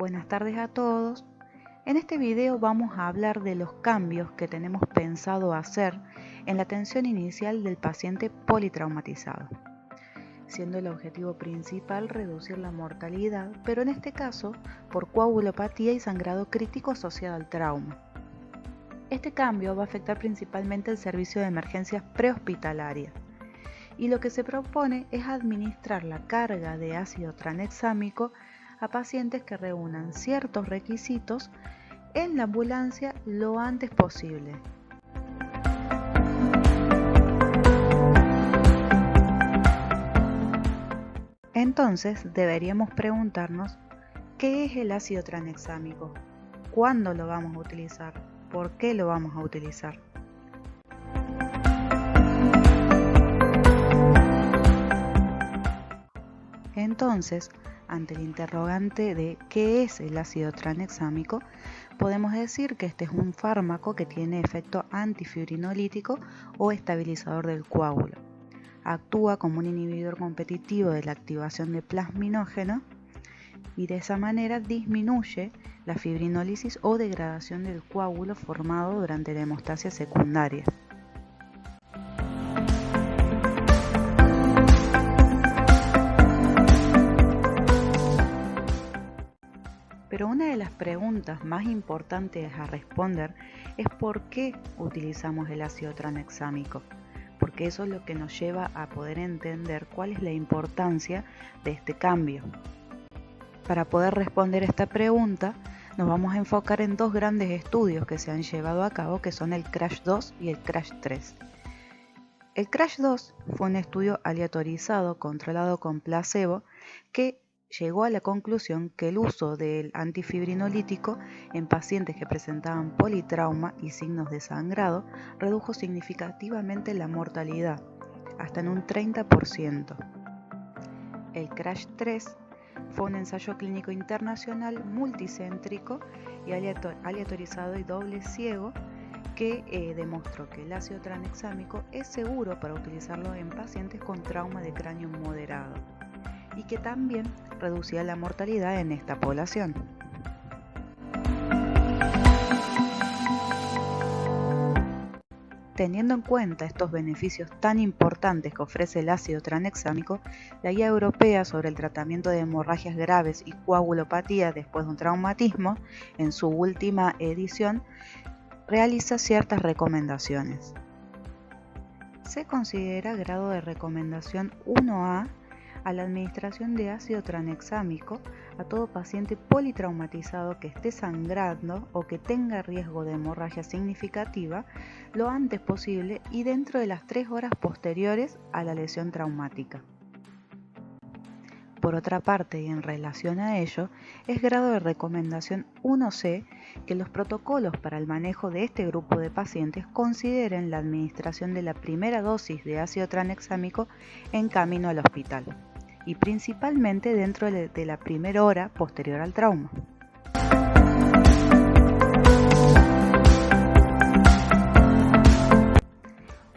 Buenas tardes a todos. En este video vamos a hablar de los cambios que tenemos pensado hacer en la atención inicial del paciente politraumatizado, siendo el objetivo principal reducir la mortalidad, pero en este caso por coagulopatía y sangrado crítico asociado al trauma. Este cambio va a afectar principalmente el servicio de emergencias prehospitalaria y lo que se propone es administrar la carga de ácido tranexámico a pacientes que reúnan ciertos requisitos en la ambulancia lo antes posible. Entonces deberíamos preguntarnos ¿qué es el ácido tranexámico? ¿Cuándo lo vamos a utilizar? ¿Por qué lo vamos a utilizar? Entonces, ante el interrogante de qué es el ácido tranexámico, podemos decir que este es un fármaco que tiene efecto antifibrinolítico o estabilizador del coágulo. Actúa como un inhibidor competitivo de la activación de plasminógeno y de esa manera disminuye la fibrinólisis o degradación del coágulo formado durante la hemostasia secundaria. Pero una de las preguntas más importantes a responder es ¿por qué utilizamos el ácido tranexámico? Porque eso es lo que nos lleva a poder entender cuál es la importancia de este cambio. Para poder responder esta pregunta, nos vamos a enfocar en dos grandes estudios que se han llevado a cabo, que son el CRASH-2 y el CRASH-3. El CRASH-2 fue un estudio aleatorizado controlado con placebo que llegó a la conclusión que el uso del antifibrinolítico en pacientes que presentaban politrauma y signos de sangrado redujo significativamente la mortalidad, hasta en un 30%. El CRASH-3 fue un ensayo clínico internacional multicéntrico y aleatorizado y doble ciego que demostró que el ácido tranexámico es seguro para utilizarlo en pacientes con trauma de cráneo moderado y que también reducía la mortalidad en esta población. Teniendo en cuenta estos beneficios tan importantes que ofrece el ácido tranexámico, la Guía Europea sobre el tratamiento de hemorragias graves y coagulopatía después de un traumatismo, en su última edición, realiza ciertas recomendaciones. Se considera grado de recomendación 1A a la administración de ácido tranexámico a todo paciente politraumatizado que esté sangrando o que tenga riesgo de hemorragia significativa lo antes posible y dentro de las 3 horas posteriores a la lesión traumática. Por otra parte, y en relación a ello, es grado de recomendación 1C que los protocolos para el manejo de este grupo de pacientes consideren la administración de la primera dosis de ácido tranexámico en camino al hospital y principalmente dentro de la primera hora posterior al trauma.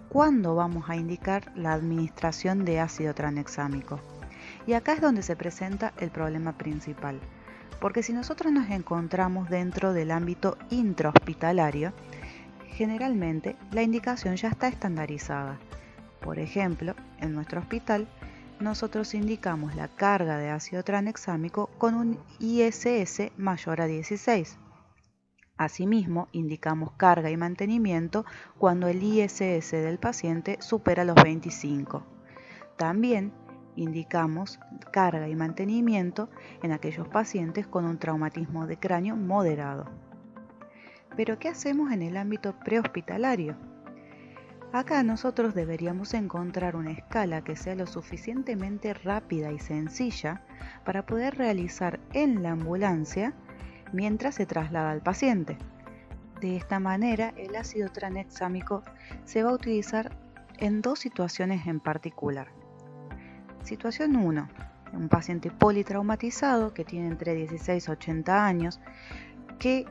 ¿Cuándo vamos a indicar la administración de ácido tranexámico? Y acá es donde se presenta el problema principal, porque si nosotros nos encontramos dentro del ámbito intrahospitalario, generalmente la indicación ya está estandarizada. Por ejemplo, en nuestro hospital, nosotros indicamos la carga de ácido tranexámico con un ISS mayor a 16. Asimismo, indicamos carga y mantenimiento cuando el ISS del paciente supera los 25. También indicamos carga y mantenimiento en aquellos pacientes con un traumatismo de cráneo moderado. ¿Pero qué hacemos en el ámbito prehospitalario? Acá nosotros deberíamos encontrar una escala que sea lo suficientemente rápida y sencilla para poder realizar en la ambulancia mientras se traslada al paciente. De esta manera, el ácido tranexámico se va a utilizar en dos situaciones en particular. Situación 1. Un paciente politraumatizado que tiene entre 16 y 80 años que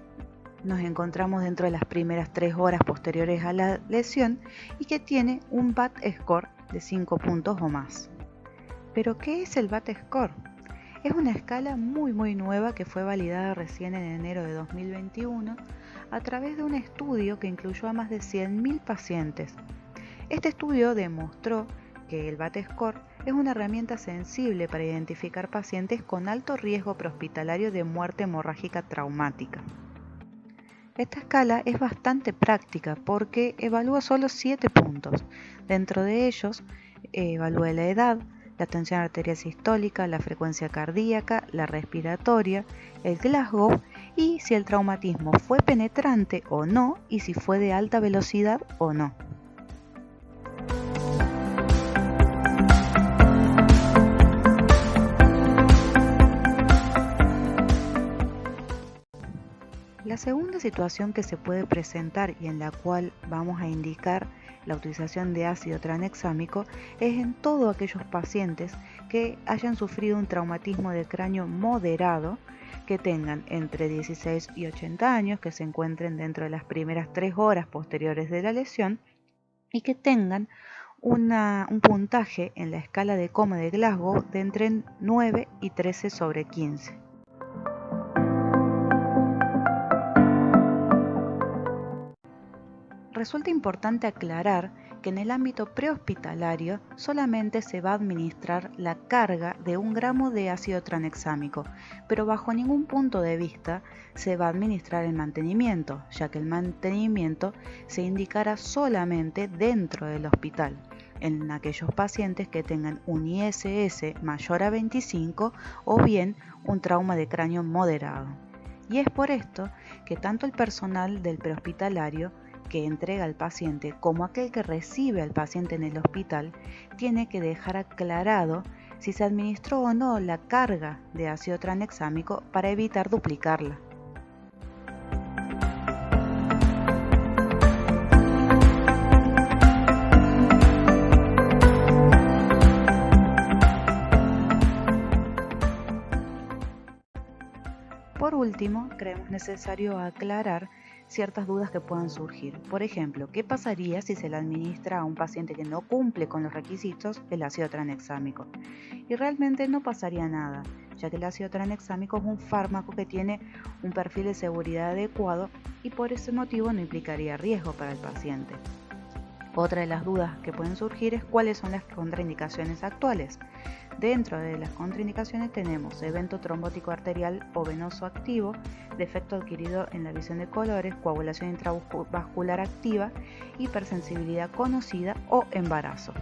nos encontramos dentro de las primeras 3 horas posteriores a la lesión y que tiene un BAT score de 5 puntos o más. ¿Pero qué es el BAT score? Es una escala muy nueva que fue validada recién en enero de 2021 a través de un estudio que incluyó a más de 100.000 pacientes. Este estudio demostró que el BAT-Score es una herramienta sensible para identificar pacientes con alto riesgo prehospitalario de muerte hemorrágica traumática. Esta escala es bastante práctica porque evalúa solo 7 puntos. Dentro de ellos, evalúa la edad, la tensión arterial sistólica, la frecuencia cardíaca, la respiratoria, el Glasgow y si el traumatismo fue penetrante o no y si fue de alta velocidad o no. La segunda situación que se puede presentar y en la cual vamos a indicar la utilización de ácido tranexámico es en todos aquellos pacientes que hayan sufrido un traumatismo de cráneo moderado, que tengan entre 16 y 80 años, que se encuentren dentro de las primeras 3 horas posteriores de la lesión y que tengan un puntaje en la escala de coma de Glasgow de entre 9 y 13/15. Resulta importante aclarar que en el ámbito prehospitalario solamente se va a administrar la carga de 1 gramo de ácido tranexámico, pero bajo ningún punto de vista se va a administrar el mantenimiento, ya que el mantenimiento se indicará solamente dentro del hospital, en aquellos pacientes que tengan un ISS mayor a 25 o bien un trauma de cráneo moderado. Y es por esto que tanto el personal del prehospitalario que entrega al paciente como aquel que recibe al paciente en el hospital tiene que dejar aclarado si se administró o no la carga de ácido tranexámico para evitar duplicarla. Por último, creemos necesario aclarar ciertas dudas que puedan surgir. Por ejemplo, ¿qué pasaría si se le administra a un paciente que no cumple con los requisitos el ácido tranexámico? Y realmente no pasaría nada, ya que el ácido tranexámico es un fármaco que tiene un perfil de seguridad adecuado y por ese motivo no implicaría riesgo para el paciente. Otra de las dudas que pueden surgir es cuáles son las contraindicaciones actuales. Dentro de las contraindicaciones tenemos evento trombótico arterial o venoso activo, defecto adquirido en la visión de colores, coagulación intravascular activa, hipersensibilidad conocida o embarazo.